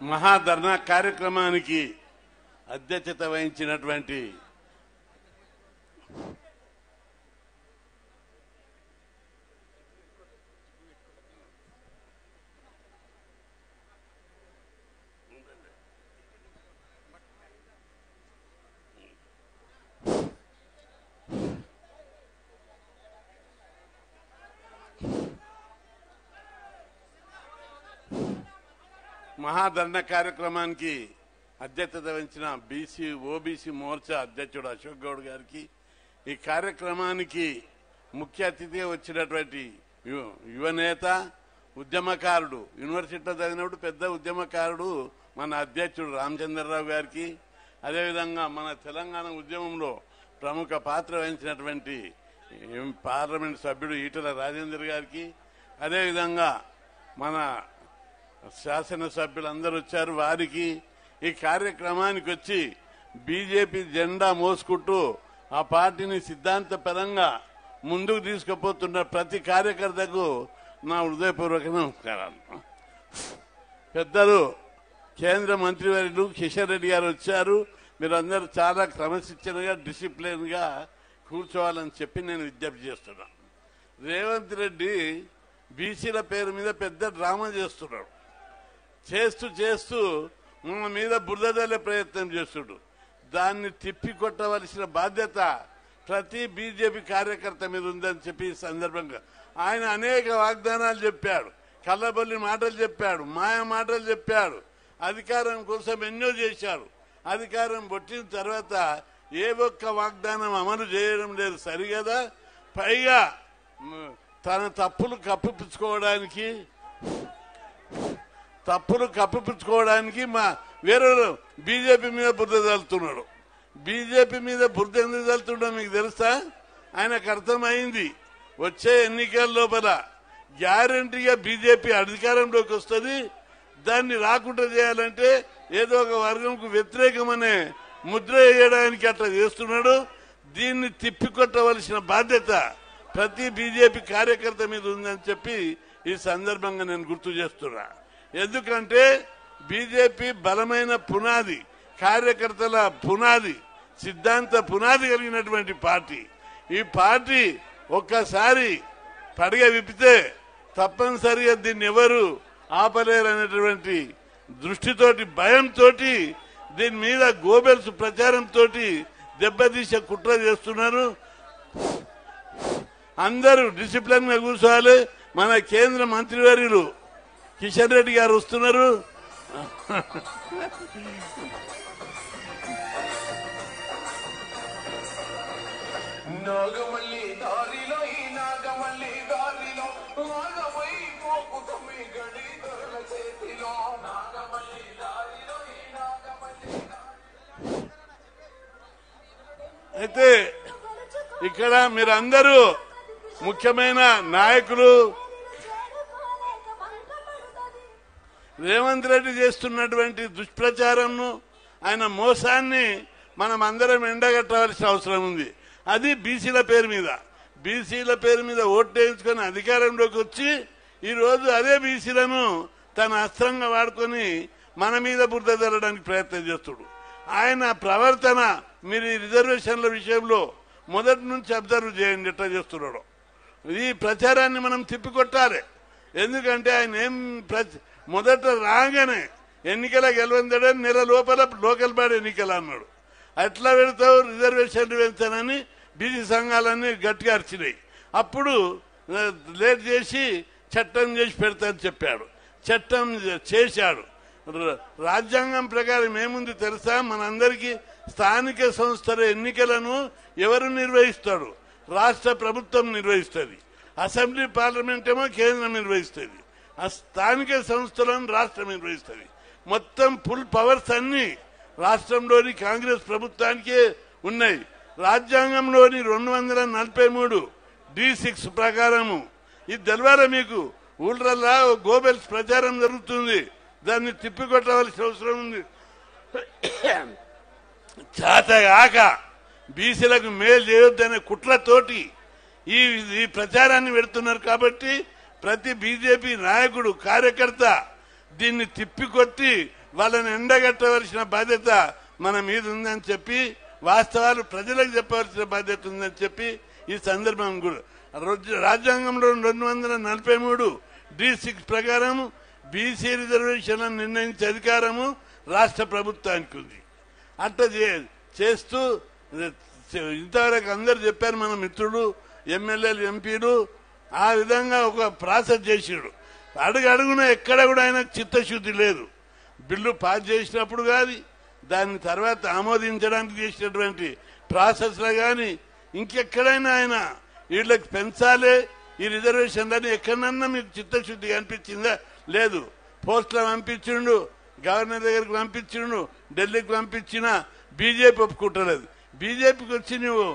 మహాధర్నా కార్యక్రమానికి అధ్యక్షత వహించినటువంటి మహాధర్నా కార్యక్రమానికి అధ్యక్షత వహించిన ఓబీసీ మోర్చా అధ్యక్షుడు అశోక్ గౌడ్ గారికి, ఈ కార్యక్రమానికి ముఖ్య అతిథిగా వచ్చినటువంటి యువనేత ఉద్యమకారుడు, యూనివర్సిటీలో చదివినప్పుడు పెద్ద ఉద్యమకారుడు మన అధ్యక్షుడు రామచంద్రరావు గారికి, అదేవిధంగా మన తెలంగాణ ఉద్యమంలో ప్రముఖ పాత్ర వహించినటువంటి పార్లమెంట్ సభ్యుడు ఈటల రాజేందర్ గారికి, అదేవిధంగా మన శాసనసభ్యులందరూ వచ్చారు. వారికి, ఈ కార్యక్రమానికి వచ్చి బీజేపీ జెండా మోసుకుంటూ ఆ పార్టీని సిద్ధాంతపరంగా ముందుకు తీసుకుపోతున్న ప్రతి కార్యకర్తకు నా హృదయపూర్వక నమస్కారాలు. పెద్దలు కేంద్ర మంత్రివర్యులు కిషన్ రెడ్డి గారు వచ్చారు. మీరందరూ చాలా క్రమశిక్షణగా డిసిప్లిన్ గా కూర్చోవాలని చెప్పి నేను విజ్ఞప్తి చేస్తున్నాను. రేవంత్ రెడ్డి బీసీల పేరు మీద పెద్ద డ్రామా చేస్తున్నాడు. చేస్తూ మన మీద బురద జల్లే ప్రయత్నం చేస్తుడు. దాన్ని తిప్పికొట్టవలసిన బాధ్యత ప్రతి బీజేపీ కార్యకర్త మీద ఉందని చెప్పి ఈ సందర్భంగా ఆయన అనేక వాగ్దానాలు చెప్పాడు, కళ్ళబొల్లి మాటలు చెప్పాడు, మాయ మాటలు చెప్పాడు, అధికారం కోసం ఎన్నో చేశాడు. అధికారం పొట్టిన తర్వాత ఏ ఒక్క వాగ్దానం అమలు చేయడం లేదు సరిగదా. పైగా తన తప్పులు కప్పిపుచ్చుకోవడానికి మా వేరే బీజేపీ మీద బురద చల్లుతున్నాడు. బీజేపీ మీద బురద ఎందుకు చల్లుతుండో మీకు తెలుసా? ఆయనకు అర్థమైంది వచ్చే ఎన్నికల లోపల గ్యారంటీగా బీజేపీ అధికారంలోకి వస్తుంది. దాన్ని రాకుండా చేయాలంటే ఏదో ఒక వర్గంకు వ్యతిరేకమనే ముద్ర వేయడానికి అట్లా చేస్తున్నాడు. దీన్ని తిప్పికొట్టవలసిన బాధ్యత ప్రతి బీజేపీ కార్యకర్త మీద ఉందని చెప్పి ఈ సందర్భంగా నేను గుర్తు చేస్తున్నా. ఎందుకంటే బీజేపీ బలమైన పునాది, కార్యకర్తల పునాది, సిద్ధాంత పునాది కలిగినటువంటి పార్టీ. ఈ పార్టీ ఒక్కసారి పడగ విప్పితే తప్పనిసరిగా దీన్ని ఎవరు ఆపలేరనేటువంటి దృష్టితోటి, భయంతో దీని మీద గోబెల్స్ ప్రచారంతో దెబ్బతీసే కుట్ర చేస్తున్నారు. అందరూ డిసిప్లిన్ గా కూర్చోవాలి. మన కేంద్ర మంత్రివర్యులు కిషన్ రెడ్డి గారు వస్తున్నారు. నాగమల్లి దారిలో ఈ నాగమల్లి దారిలో నాగమై పోకుతమి గడి దొరల చేతిలో నాగమల్లి దారిలో ఈ నాగమల్లి. అయితే ఇక్కడ మీరందరూ ముఖ్యమైన నాయకులు రేవంత్ రెడ్డి చేస్తున్నటువంటి దుష్ప్రచారంను, ఆయన మోసాన్ని మనం అందరం ఎండగట్టవలసిన అవసరం ఉంది. అది బీసీల పేరు మీద. బీసీల పేరు మీద ఓట్లు వేయించుకొని అధికారంలోకి వచ్చి ఈరోజు అదే బీసీలను తన అస్త్రంగా వాడుకొని మన మీద బురద జల్లడానికి ప్రయత్నం చేస్తుడు. ఆయన ప్రవర్తన మీరు ఈ రిజర్వేషన్ల విషయంలో మొదటి నుంచి అబ్జర్వ్ చేయండి ఎట్లా చేస్తున్నాడు. ఈ ప్రచారాన్ని మనం తిప్పికొట్టాలి. ఎందుకంటే ఆయన ఏం మొదట రాగానే ఎన్నికల గెలవందడని నెల లోపల లోకల్ బాడీ ఎన్నికలు అన్నాడు. అట్లా పెడతావు రిజర్వేషన్లు పెంచానని బీసీ సంఘాలన్నీ గట్టిగా అరిచినాయి. అప్పుడు లేట్ చేసి చట్టం చేసి పెడతానని చెప్పాడు. చట్టం చేశాడు. రాజ్యాంగం ప్రకారం ఏముంది తెలుసా? మనందరికీ స్థానిక సంస్థల ఎన్నికలను ఎవరు నిర్వహిస్తాడు? రాష్ట్ర ప్రభుత్వం నిర్వహిస్తుంది. అసెంబ్లీ పార్లమెంట్ ఏమో కేంద్రం నిర్వహిస్తుంది. ఆ స్థానిక సంస్థలను రాష్ట్రం నిర్వహిస్తుంది. మొత్తం ఫుల్ పవర్స్ అన్ని రాష్ట్రంలోని కాంగ్రెస్ ప్రభుత్వానికే ఉన్నాయి. రాజ్యాంగంలోని 243 D6 ప్రకారము ఇది తెలవాలా మీకు. ఊళ్ళల్లా గోబెల్స్ ప్రచారం జరుగుతుంది. దాన్ని తిప్పికొట్టవలసిన అవసరం ఉంది. చేతగాక బీసీలకు మేలు చేయొద్దనే కుట్రతోటి ఈ ప్రచారాన్ని పెడుతున్నారు. కాబట్టి ప్రతి బీజేపీ నాయకుడు, కార్యకర్త దీన్ని తిప్పికొట్టి వాళ్ళని ఎండగట్టవలసిన బాధ్యత మన మీద ఉందని చెప్పి, వాస్తవాలు ప్రజలకు చెప్పవలసిన బాధ్యత ఉందని చెప్పి ఈ సందర్భం కూడా రాజ్యాంగంలో 243(d)(6) ప్రకారం బీసీ రిజర్వేషన్లను నిర్ణయించే అధికారము రాష్ట్ర ప్రభుత్వానికి ఉంది. అట్లా చేస్తూ ఇంతవరకు అందరు చెప్పారు మన మిత్రులు, ఎమ్మెల్యేలు, ఎంపీలు. ఆ విధంగా ఒక ప్రాసెస్ చేసాడు. అడుగున ఎక్కడ కూడా ఆయన చిత్తశుద్ధి లేదు. బిల్లు పాస్ చేసినప్పుడు కానీ, దాని తర్వాత ఆమోదించడానికి చేసినటువంటి ప్రాసెస్లో కానీ, ఇంకెక్కడైనా ఆయన వీళ్ళకి పెంచాలి ఈ రిజర్వేషన్లని ఎక్కడన్నా మీకు చిత్తశుద్ధి కనిపించిందా? లేదు. పోస్టులో పంపించిండు, గవర్నర్ దగ్గరికి పంపించిండు, ఢిల్లీకి పంపించినా బీజేపీ ఒప్పుకుంటలేదు. బీజేపీకి వచ్చి నువ్వు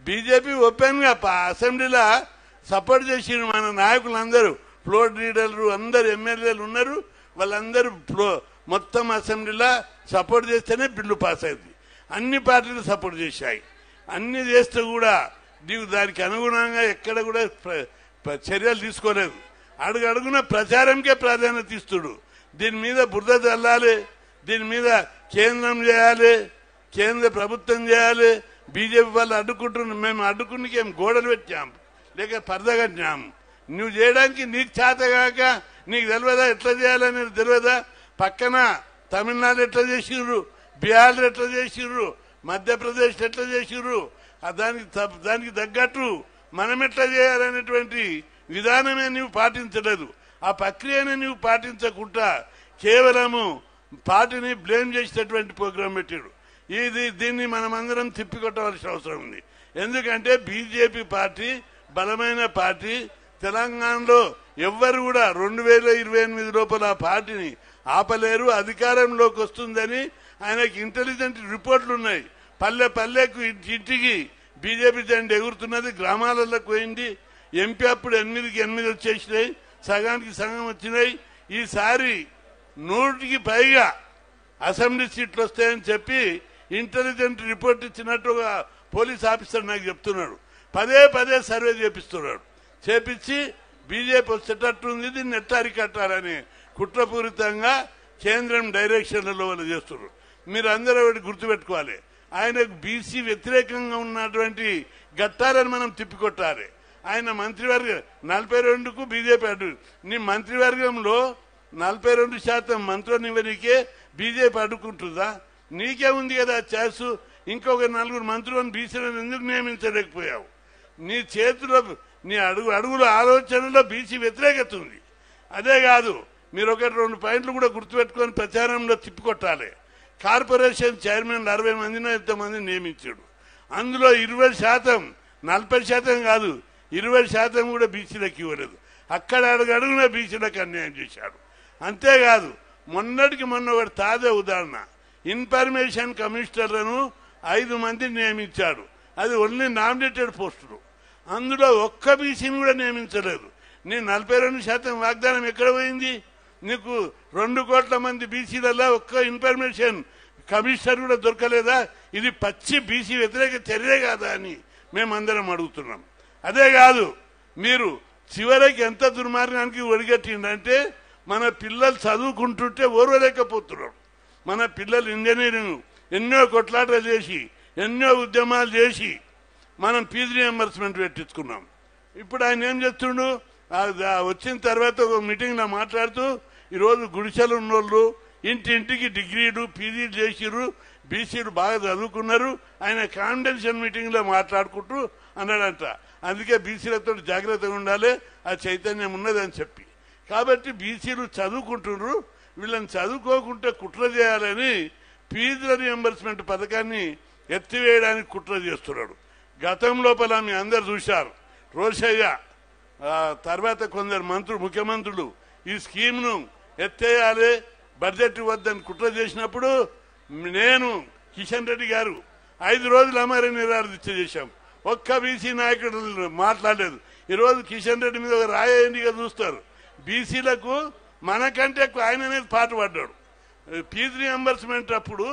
బీజేపీ ఓపెన్ గా అసెంబ్లీలో సపోర్ట్ చేసిండు. మన నాయకులందరూ, ఫ్లోర్ లీడర్లు అందరు, ఎమ్మెల్యేలు ఉన్నారు, వాళ్ళందరూ మొత్తం అసెంబ్లీలో సపోర్ట్ చేస్తేనే బిల్లు పాస్ అయింది. అన్ని పార్టీలు సపోర్ట్ చేశాయి. అన్ని చేస్తే కూడా నీవు దానికి అనుగుణంగా ఎక్కడ కూడా చర్యలు తీసుకోలేదు. అడుగున ప్రచారంకే ప్రాధాన్యత ఇస్తుడు. దీని మీద బురద చల్లాలి, దీని మీద కేంద్రం చేయాలి, కేంద్ర ప్రభుత్వం చేయాలి. బీజేపీ వాళ్ళు అడ్డుకుంటున్నాం, మేము అడ్డుకునికేం గోడలు పెట్టాం, లేక పరద కట్టినాం. నువ్వు చేయడానికి నీకు చేతగాక నీకు తెలియదా? ఎట్లా చేయాలనేది తెలియదా? పక్కన తమిళనాడు ఎట్లా చేసిర్రు, బీహార్ ఎట్లా చేసిర్రు, మధ్యప్రదేశ్ ఎట్లా చేసిర్రు, దానికి తగ్గట్టు మనం ఎట్లా చేయాలనేటువంటి విధానమే నువ్వు పాటించలేదు. ఆ ప్రక్రియనే నువ్వు పాటించకుండా కేవలము పార్టీని బ్లేమ్ చేసేటటువంటి ప్రోగ్రాం పెట్టాడు. దీన్ని మనమందరం తిప్పికొట్టవలసిన అవసరం ఉంది. ఎందుకంటే బీజేపీ పార్టీ బలమైన పార్టీ. తెలంగాణలో ఎవ్వరు కూడా 2028 లోపల ఆ పార్టీని ఆపలేరు. అధికారంలోకి వస్తుందని ఆయనకి ఇంటెలిజెంట్ రిపోర్ట్లు ఉన్నాయి. పల్లెకు ఇంటికి బీజేపీ జెండా ఎగురుతున్నది, గ్రామాలకు పోయింది. ఎంపీ అప్పుడు 8కి 8 వచ్చేసినాయి, సగానికి సగం వచ్చినాయి. ఈసారి 100కి పైగా అసెంబ్లీ సీట్లు వస్తాయని చెప్పి ఇంటెలిజెంట్ రిపోర్ట్ ఇచ్చినట్టు ఒక పోలీస్ ఆఫీసర్ నాకు చెప్తున్నాడు. పదే సర్వే చేపిస్తున్నాడు. చేపించి బీజేపీ వచ్చేటట్టుంది, దీన్ని ఎట్లా అరికట్టాలని కుట్రపూరితంగా కేంద్రం డైరెక్షన్లలో వాళ్ళు చేస్తున్నారు. మీరు అందరూ ఒకటి గుర్తుపెట్టుకోవాలి, ఆయనకు బీసీ వ్యతిరేకంగా ఉన్నటువంటి ఘట్టాలను మనం తిప్పికొట్టాలి. ఆయన మంత్రివర్గం 42కు బీజేపీ అడ్డు. నీ మంత్రివర్గంలో 42% మంత్రులను ఇవ్వనికే బీజేపీ అడ్డుకుంటుందా? నీకే ఉంది కదా ఛాన్స్. ఇంకొక 4 మంత్రులను బీసీలను ఎందుకు నియమించలేకపోయావు? నీ చేతిలో, నీ అడుగుల ఆలోచనలో బీసీ వ్యతిరేకత ఉంది. అదే కాదు, మీరు 1-2 పాయింట్లు కూడా గుర్తుపెట్టుకొని ప్రచారంలో తిప్పికొట్టాలి. కార్పొరేషన్ చైర్మన్ 60 మందినో ఎంతమందిని నియమించాడు. అందులో 20%, 40% కాదు, 20% కూడా బీసీలకు ఇవ్వలేదు. అక్కడ అడుగున బీసీలకు అన్యాయం చేశాడు. అంతేకాదు, మొన్నటికి మొన్న ఒకటి తాజా ఉదాహరణ, ఇన్ఫర్మేషన్ కమిషనర్లను 5 మందిని నియమించాడు. అది ఓన్లీ నామినేటెడ్ పోస్టులు. అందులో ఒక్క బీసీని కూడా నియమించలేదు. నీ 42% వాగ్దానం ఎక్కడ పోయింది? నీకు 2 కోట్ల మంది బీసీలలో ఒక్క ఇన్ఫర్మేషన్ కమిషనర్ కూడా దొరకలేదా? ఇది పచ్చి బీసీ వ్యతిరేక చర్య కాదా అని మేమందరం అడుగుతున్నాం. అదే కాదు, మీరు చివరికి ఎంత దుర్మార్గానికి ఒడిగట్టిందంటే, మన పిల్లలు చదువుకుంటుంటే ఓర్వలేకపోతున్నారు. మన పిల్లలు ఇంజనీరింగ్ ఎన్నో కొట్లాటలు చేసి, ఎన్నో ఉద్యమాలు చేసి మనం ఫీజు రియంబర్స్మెంట్ పెట్టించుకున్నాం. ఇప్పుడు ఆయన ఏం చేస్తుండు? వచ్చిన తర్వాత ఒక మీటింగ్లో మాట్లాడుతూ, ఈరోజు గుడిసెలు ఉన్నోళ్ళు ఇంటింటికి డిగ్రీలు, పీజీలు చేసిర్రు, బీసీలు బాగా చదువుకున్నారు. ఆయన కాన్ఫిడెన్షియల్ మీటింగ్లో మాట్లాడుకుంటూ అన్నాడంట. అందుకే బీసీలతో జాగ్రత్తగా ఉండాలి, ఆ చైతన్యం ఉన్నదని చెప్పి. కాబట్టి బీసీలు చదువుకుంటున్నారు, వీళ్ళని చదువుకోకుంటే కుట్ర చేయాలని ఫీజుల రియంబర్స్మెంట్ పథకాన్ని ఎత్తివేయడానికి కుట్ర చేస్తున్నాడు. గతం లోపల మీ అందరు చూశారు, రోషయ్య తర్వాత కొందరు ముఖ్యమంత్రులు ఈ స్కీమ్ను ఎత్తేయాలి, బడ్జెట్ ఇవ్వద్దని కుట్ర చేసినప్పుడు నేను, కిషన్ రెడ్డి గారు 5 రోజులు అమర నిరాదీక్ష చేశాం. ఒక్క బీసీ నాయకుడు మాట్లాడలేదు. ఈరోజు కిషన్ రెడ్డి మీద ఒక రాయండిగా చూస్తారు. బీసీలకు మనకంటే ఎక్కువ ఆయననే పాటు పడ్డాడు. ఫీజు రియంబర్స్మెంట్ అప్పుడు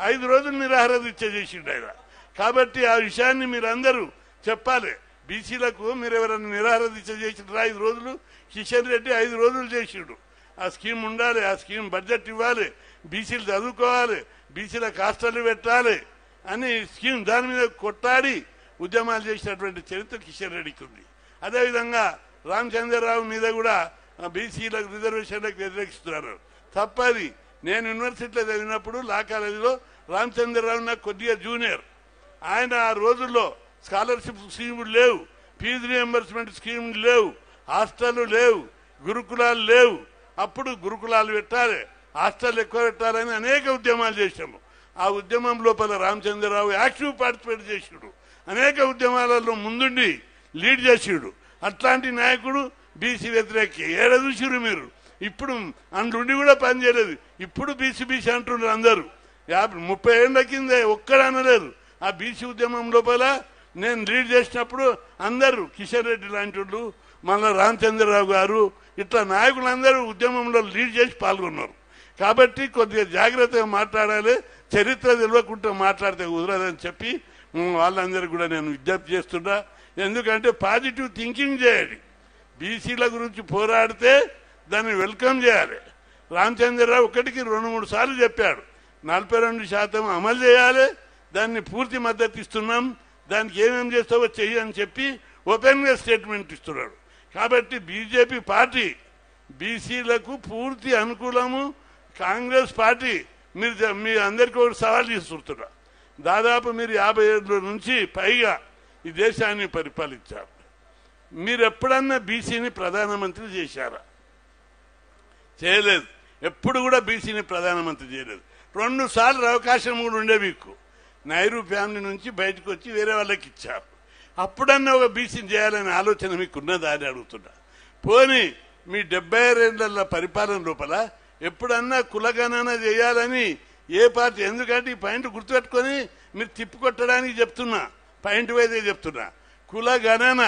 5 రోజులు నిరాహారదీక్ష చేసిండు ఆయన. కాబట్టి ఆ విషయాన్ని మీరందరూ చెప్పాలి. బీసీలకు మీరు ఎవరైనా నిరాహారదీక్ష చేసిండ్రా 5 రోజులు? కిషన్ రెడ్డి 5 రోజులు చేసిండు. ఆ స్కీమ్ ఉండాలి, ఆ స్కీమ్ బడ్జెట్ ఇవ్వాలి, బీసీలు చదువుకోవాలి, బీసీలకు హాస్టల్ పెట్టాలి అని స్కీమ్ దాని మీద కొట్టాడి ఉద్యమాలు చేసినటువంటి చరిత్ర కిషన్ రెడ్డికి ఉంది. అదేవిధంగా రామచంద్రరావు మీద కూడా బీసీలకు రిజర్వేషన్లకు వ్యతిరేకిస్తున్నారు. తప్పది. నేను యూనివర్సిటీలో చదివినప్పుడు లా కాలేజీలో రామచంద్రరావు నాకు కొద్దిగా జూనియర్. ఆయన ఆ రోజుల్లో స్కాలర్షిప్ స్కీములు లేవు, ఫీజు రియంబర్స్మెంట్ స్కీములు లేవు, హాస్టళ్లు లేవు, గురుకులాలు లేవు. అప్పుడు గురుకులాలు పెట్టాలి, హాస్టల్ ఎక్కువ పెట్టాలని అనేక ఉద్యమాలు చేశాము. ఆ ఉద్యమం లోపల రామచంద్రరావు యాక్టివ్ పార్టిసిపేట్ చేసాడు, అనేక ఉద్యమాలలో ముందుండి లీడ్ చేసాడు. అట్లాంటి నాయకుడు బీసీ వ్యతిరేక ఏడ చూసిరు మీరు. ఇప్పుడు అందుండి కూడా పనిచేయలేదు. ఇప్పుడు బీసీ బీసీ అంటున్నారు అందరూ. 30 ఏళ్ల కింద ఒక్కడు అనలేదు. ఆ బీసీ ఉద్యమం లోపల నేను లీడ్ చేసినప్పుడు అందరూ కిషన్ రెడ్డి లాంటి వాళ్ళు, మళ్ళీ రామచంద్రరావు గారు, ఇట్లా నాయకులందరూ ఉద్యమంలో లీడ్ చేసి పాల్గొన్నారు. కాబట్టి కొద్దిగా జాగ్రత్తగా మాట్లాడాలి, చరిత్ర తెలియకుండా మాట్లాడితే కుదరదని చెప్పి వాళ్ళందరూ కూడా నేను విజ్ఞప్తి చేస్తున్నా. ఎందుకంటే పాజిటివ్ థింకింగ్ చేయాలి. బీసీల గురించి పోరాడితే దాన్ని వెల్కమ్ చేయాలి. రామచంద్రరావు 1కి 2-3 సార్లు చెప్పాడు, 42% అమలు చేయాలి, దాన్ని పూర్తి మద్దతు ఇస్తున్నాం, దానికి ఏమేమి చేస్తావో చెయ్యి అని చెప్పి ఓపెన్గా స్టేట్మెంట్ ఇస్తున్నాడు. కాబట్టి బీజేపీ పార్టీ బీసీలకు పూర్తి అనుకూలము. కాంగ్రెస్ పార్టీ మీ అందరికీ ఒకటి సవాల్ చేస్తున్నా. దాదాపు మీరు 50 ఏళ్ళ నుంచి పైగా ఈ దేశాన్ని పరిపాలించారు. మీరు ఎప్పుడన్నా బీసీని ప్రధానమంత్రి చేశారా? చేయలేదు. ఎప్పుడు కూడా బీసీని ప్రధానమంత్రి చేయలేదు. 2 సార్లు అవకాశం కూడా ఉండే మీకు. నెహ్రూ ఫ్యామిలీ నుంచి బయటకు వచ్చి వేరే వాళ్ళకి ఇచ్చారు. అప్పుడన్నా ఒక బీసీని చేయాలనే ఆలోచన మీకు ఉన్నదా అని అడుగుతున్నా. పోనీ మీ 76 ఏళ్ల పరిపాలన లోపల ఎప్పుడన్నా కులగణన చేయాలని ఏ పార్టీ? ఎందుకంటే ఈ పాయింట్ గుర్తుపెట్టుకొని మీరు తిప్పికొట్టడానికి చెప్తున్నా, పాయింట్ వైదే చెప్తున్నా. కులగణన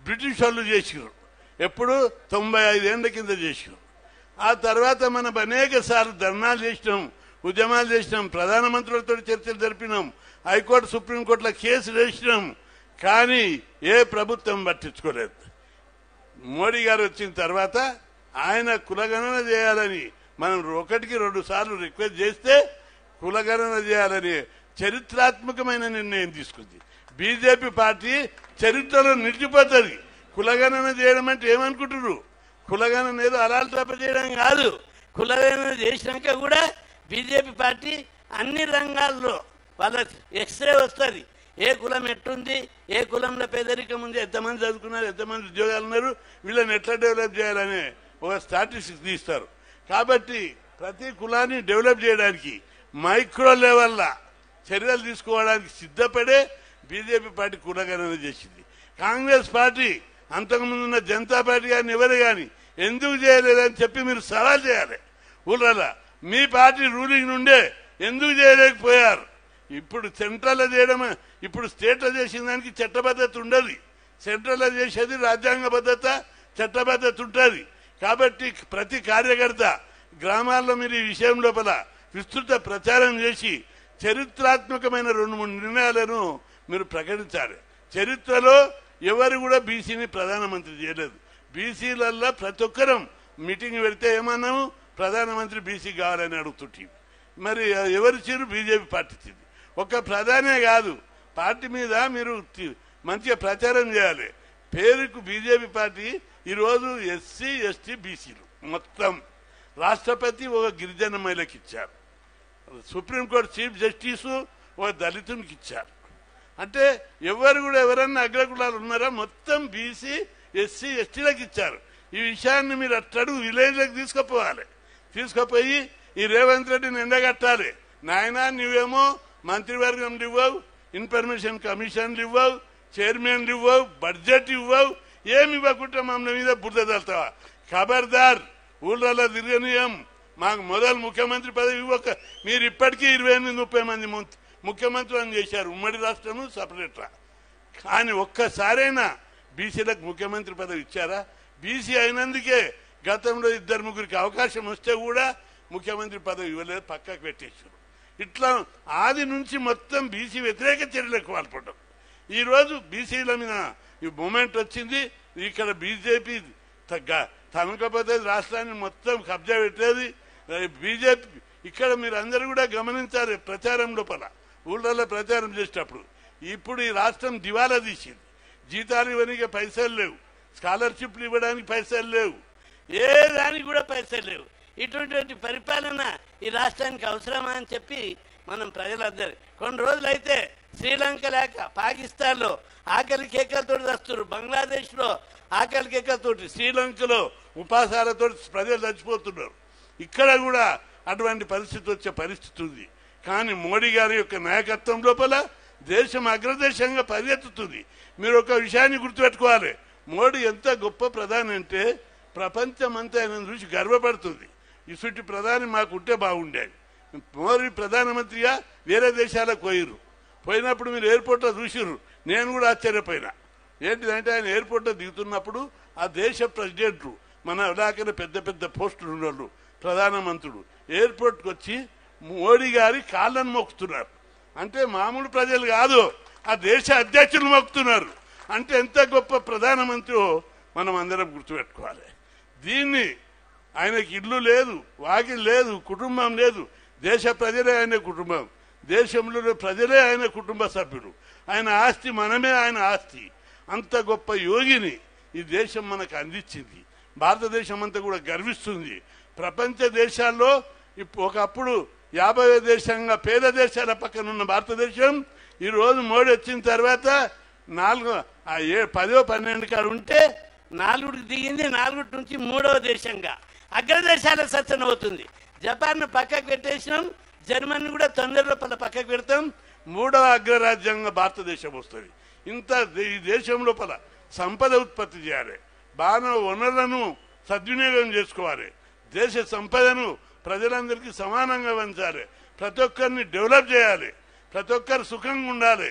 బ్రిటిష్ వాళ్ళు చేసిరు. ఎప్పుడు 95 ఏళ్ల కింద చేసిరు. ఆ తర్వాత మనం అనేక సార్లు ధర్నాలు చేసినాం, ఉద్యమాలు చేసినాం, ప్రధానమంత్రులతో చర్చలు జరిపినాం, హైకోర్టు సుప్రీంకోర్టులో కేసులు వేసినాం. కానీ ఏ ప్రభుత్వం పట్టించుకోలేదు. మోడీ గారు వచ్చిన తర్వాత ఆయన కులగణన చేయాలని మనం 1కి 2 సార్లు రిక్వెస్ట్ చేస్తే కులగణన చేయాలని చరిత్రాత్మకమైన నిర్ణయం తీసుకుంది. బీజేపీ పార్టీ చరిత్రలో నిలిచిపోతుంది. కులగణన చేయడం అంటే ఏమనుకుంటున్నారు? కులగణన ఏదో అలాంటి తప్ప చేయడం కాదు. కులగణన చేసినాక కూడా బీజేపీ పార్టీ అన్ని రంగాల్లో వాళ్ళ ఎక్స్రే వస్తుంది. ఏ కులం ఎట్టుంది, ఏ కులంలో పేదరికం ఉంది, ఎంతమంది చదువుకున్నారు, ఎంతమంది ఉద్యోగాలు ఉన్నారు, వీళ్ళని ఎట్లా డెవలప్ చేయాలని ఒక స్టాటిస్టిక్స్ తీస్తారు. కాబట్టి ప్రతి కులాన్ని డెవలప్ చేయడానికి మైక్రో లెవెల్లో చర్యలు తీసుకోవడానికి సిద్ధపడే బీజేపీ పార్టీ కులగణన చేసింది. కాంగ్రెస్ పార్టీ అంతకుముందున్న జనతా పార్టీ కానీ ఎవరు కానీ ఎందుకు చేయలేదని చెప్పి మీరు సవాల్ చేయాలి. ఊళ్ళ మీ పార్టీ రూలింగ్ నుండే ఎందుకు చేయలేకపోయారు? ఇప్పుడు సెంట్రల్లో చేయడం, ఇప్పుడు స్టేట్లో చేసిన దానికి చట్టబద్ధత ఉండదు. సెంట్రల్లో చేసేది రాజ్యాంగబద్ధత, చట్టబద్ధత ఉంటుంది. కాబట్టి ప్రతి కార్యకర్త గ్రామాల్లో మీరు ఈ విషయం లోపల విస్తృత ప్రచారం చేసి చరిత్రాత్మకమైన 2-3 నిర్ణయాలను మీరు ప్రకటించాలి. చరిత్రలో ఎవరు కూడా బీసీని ప్రధానమంత్రి చేయలేదు. బీసీలల్లో ప్రతి ఒక్కరం మీటింగ్ పెడితే ఏమన్నాము, ప్రధానమంత్రి బీసీ కావాలని అడుగుతుంటే మరి ఎవరు చీరు? BJP party చీరు. ఒక్క ప్రధానే కాదు, పార్టీ మీద మీరు మంచిగా ప్రచారం చేయాలి. పేరుకు బీజేపీ పార్టీ ఈరోజు ఎస్సీ ఎస్టీ బీసీలు మొత్తం రాష్ట్రపతి ఒక గిరిజన మహిళకి ఇచ్చారు, సుప్రీంకోర్టు చీఫ్ జస్టిస్ ఒక దళితునికి ఇచ్చారు. అంటే ఎవరు కూడా ఎవరన్నా అగ్రకులాలు ఉన్నారా? మొత్తం బీసీ ఎస్సీ ఎస్టీలకు ఇచ్చారు. ఈ విషయాన్ని మీరు అట్టడు విలేజ్లకు తీసుకుపోవాలి. తీసుకుపోయి ఈ రేవంత్ రెడ్డిని ఎండగట్టాలి. నాయనా నువ్వేమో మంత్రివర్గంలు ఇవ్వవు, ఇన్ఫర్మేషన్ కమిషన్లు ఇవ్వవు, చైర్మన్లు ఇవ్వవు, బడ్జెట్ ఇవ్వవు, ఏమి ఇవ్వకుండా మమ్మల్ని మీద బురద తల్తావా? ఖబర్దార్, ఊళ్ళలో తిరగనీయం. మాకు మొదలు ముఖ్యమంత్రి పదవి ఇవ్వక మీరు ఇప్పటికీ 28-30 మంది ముఖ్యమంత్రులను చేశారు, ఉమ్మడి రాష్ట్రము సపరేట్రా. కానీ ఒక్కసారైనా బీసీలకు ముఖ్యమంత్రి పదవి ఇచ్చారా? బీసీ అయినందుకే గతంలో 2-3 అవకాశం వస్తే కూడా ముఖ్యమంత్రి పదవి ఇవ్వలేదు, పక్కకు పెట్టేశారు. ఇట్లా ఆది నుంచి మొత్తం బీసీ వ్యతిరేక చర్యలకు పాల్పడ్డాం. ఈరోజు బీసీల మీద ఈ మూమెంట్ వచ్చింది. ఇక్కడ బీజేపీ తనకపోతే రాష్ట్రాన్ని మొత్తం కబ్జా పెట్టేది బీజేపీ. ఇక్కడ మీరు అందరూ కూడా గమనించారు ప్రచారం లోపల, ఊళ్ళలో ప్రచారం చేసేటప్పుడు. ఇప్పుడు ఈ రాష్ట్రం దివాలా తీసింది. జీతాలు ఇవ్వడానికి పైసలు లేవు, స్కాలర్షిప్లు ఇవ్వడానికి పైసలు లేవు, ఏ దానికి కూడా పైసలు లేవు. ఇటువంటి పరిపాలన ఈ రాష్ట్రానికి అవసరమా అని చెప్పి మనం ప్రజలందరూ కొన్ని రోజులైతే శ్రీలంక లేక పాకిస్తాన్లో ఆకలి కేకలతో వస్తున్నారు, బంగ్లాదేశ్లో ఆకలి కేకలతోటి, శ్రీలంకలో ఉపాసాలతో ప్రజలు చచ్చిపోతున్నారు. ఇక్కడ కూడా అటువంటి పరిస్థితి వచ్చే పరిస్థితి ఉంది. కానీ మోడీ గారి యొక్క నాయకత్వం లోపల దేశం అగ్రదేశంగా పరిగెత్తుతుంది. మీరు ఒక విషయాన్ని గుర్తుపెట్టుకోవాలి, మోడీ ఎంత గొప్ప ప్రధాని అంటే ప్రపంచమంతా ఆయన చూసి గర్వపడుతుంది. ఇసుటి ప్రధాని మాకు ఉంటే బాగుండేది. మోడీ ప్రధానమంత్రిగా వేరే దేశాలకు పోయినప్పుడు మీరు ఎయిర్పోర్ట్లో చూసిర్రు, నేను కూడా ఆశ్చర్యపోయినా. ఏంటిదంటే ఆయన ఎయిర్పోర్ట్లో దిగుతున్నప్పుడు ఆ దేశ ప్రెసిడెంట్లు మన ఇలాకనే పెద్ద పెద్ద పోస్టులు ఉన్నోళ్ళు ప్రధానమంత్రులు ఎయిర్పోర్ట్కి వచ్చి మోడీ గారి కాళ్ళను మొక్కుతున్నారు. అంటే మామూలు ప్రజలు కాదు, ఆ దేశ అధ్యక్షులు మొక్కుతున్నారు. అంటే ఎంత గొప్ప ప్రధానమంత్రి మనం అందరం గుర్తుపెట్టుకోవాలి. దీన్ని ఆయనకి ఇల్లు లేదు, వాకిలు లేదు, కుటుంబం లేదు, దేశ ప్రజలే ఆయన కుటుంబం, దేశంలో ప్రజలే ఆయన కుటుంబ సభ్యులు, ఆయన ఆస్తి మనమే ఆయన ఆస్తి. అంత గొప్ప యోగిని ఈ దేశం మనకు అందించింది. భారతదేశం అంతా కూడా గర్విస్తుంది. ప్రపంచ దేశాల్లో ఒకప్పుడు 50వ దేశంగా పేద దేశాల పక్కన ఉన్న భారతదేశం ఈరోజు మోడీ వచ్చిన తర్వాత 10వ 12 కాడు ఉంటే 4కి దిగింది, 4 నుంచి 3వ దేశంగా అగ్రదేశాల సత్సన అవుతుంది. జపాన్ పక్కకు పెట్టేసినాం, జర్మనీ కూడా తొందరలో పక్కకు పెడతాం, 3వ అగ్రరాజ్యంగా భారతదేశం వస్తుంది. ఇంత ఈ దేశం లోపల సంపద ఉత్పత్తి చేయాలి, మానవ వనరులను సద్వినియోగం చేసుకోవాలి, దేశ సంపదను ప్రజలందరికీ సమానంగా పంచాలి, ప్రతి ఒక్కరిని డెవలప్ చేయాలి, ప్రతి ఒక్కరు సుఖంగా ఉండాలి.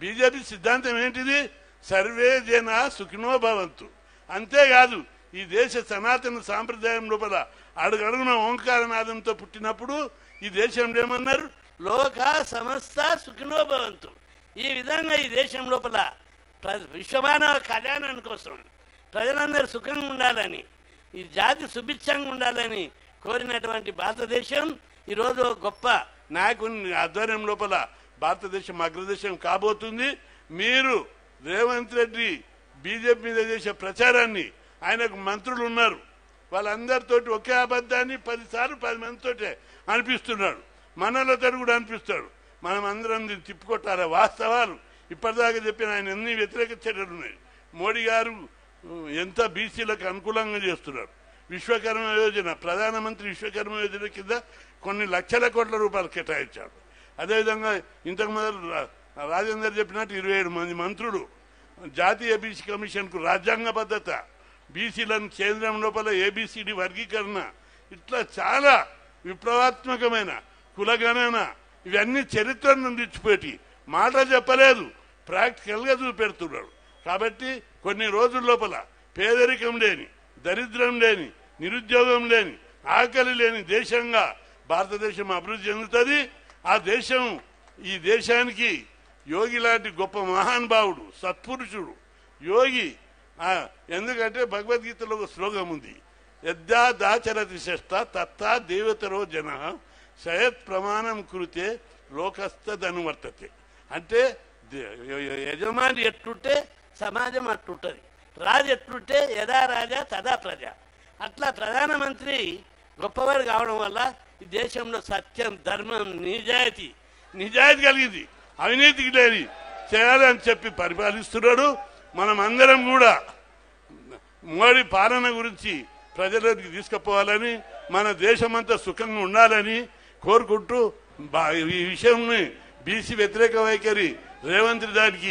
బీజేపీ సిద్ధాంతం ఏంటిది? సర్వే జన సుఖినో భవంతు. అంతేకాదు ఈ దేశ సనాతన సాంప్రదాయం లోపల అడుగడుగున ఓంకారనాదంతో పుట్టినప్పుడు ఈ దేశంలో ఏమన్నారు? లోక సమస్త సుఖినో భవంతు. ఈ విధంగా ఈ దేశం లోపల విశ్వమానవ కళ్యాణం కోసం ప్రజలందరూ సుఖంగా ఉండాలని, ఈ జాతి సుభిక్షంగా ఉండాలని కోరినటువంటి భారతదేశం ఈరోజు గొప్ప నాయకుని ఆధ్వర్యం లోపల భారతదేశం అగ్రదేశం కాబోతుంది. మీరు రేవంత్ రెడ్డి బీజేపీ మీద చేసే ప్రచారాన్ని, ఆయనకు మంత్రులు ఉన్నారు, వాళ్ళందరితోటి ఒకే అబద్ధాన్ని 10 సార్లు 10 మందితోటే అనిపిస్తున్నాడు, మనలతో కూడా అనిపిస్తాడు. మనం అందరం దీన్ని తిప్పుకొట్టాలి. వాస్తవాలు ఇప్పటిదాకా చెప్పిన ఆయన ఎన్ని వ్యతిరేక చర్యలు ఉన్నాయి. మోడీ గారు ఎంత బీసీలకు అనుకూలంగా చేస్తున్నారు. విశ్వకర్మ యోజన, ప్రధానమంత్రి విశ్వకర్మ యోజన కింద కొన్ని లక్షల కోట్ల రూపాయలు కేటాయించాడు. అదేవిధంగా ఇంతకు మొదలు రాజేందర్ చెప్పినట్టు 27 మంది మంత్రులు, జాతీయ బీసీ కమిషన్కు రాజ్యాంగబద్ధత, బీసీలను కేంద్రం లోపల ఏబిసిడి వర్గీకరణ, ఇట్లా చాలా విప్లవాత్మకమైన కులగణన, ఇవన్నీ చరిత్రను తెచ్చిపెట్టి మాట చెప్పలేదు, ప్రాక్టికల్గా చూపెడుతున్నాడు. కాబట్టి కొన్ని రోజుల లోపల పేదరికం లేని, దరిద్రం లేని, నిరుద్యోగం లేని, ఆకలి లేని దేశంగా భారతదేశం అభివృద్ధి చెందుతుంది. ఆ దేశం, ఈ దేశానికి యోగి లాంటి గొప్ప మహానుభావుడు, సత్పురుషుడు యోగి. ఎందుకంటే భగవద్గీతలో ఒక శ్లోకం ఉంది, యద్దా దాచరతి శ్రేష్ట తత్తా దేవతరో జన సయత్ ప్రమాణం కృతే లోకస్తదనువర్తతే. అంటే యజమాని ఎట్లుంటే సమాజం అట్లుంటుంది, రాజు ఎట్లుంటే యథా రాజా తదా ప్రజ. అట్లా ప్రధానమంత్రి గొప్పవాడు కావడం వల్ల ఈ దేశంలో సత్యం, ధర్మం, నిజాయితీ కలిగింది, అవినీతికి లేని చేయాలని చెప్పి పరిపాలిస్తున్నాడు. మనం అందరం కూడా మోడీ పాలన గురించి ప్రజలకి తీసుకుపోవాలని, మన దేశమంతా సుఖంగా ఉండాలని కోరుకుంటూ ఈ విషయంని బీసీ వ్యతిరేక వైఖరి రేవంత్ దానికి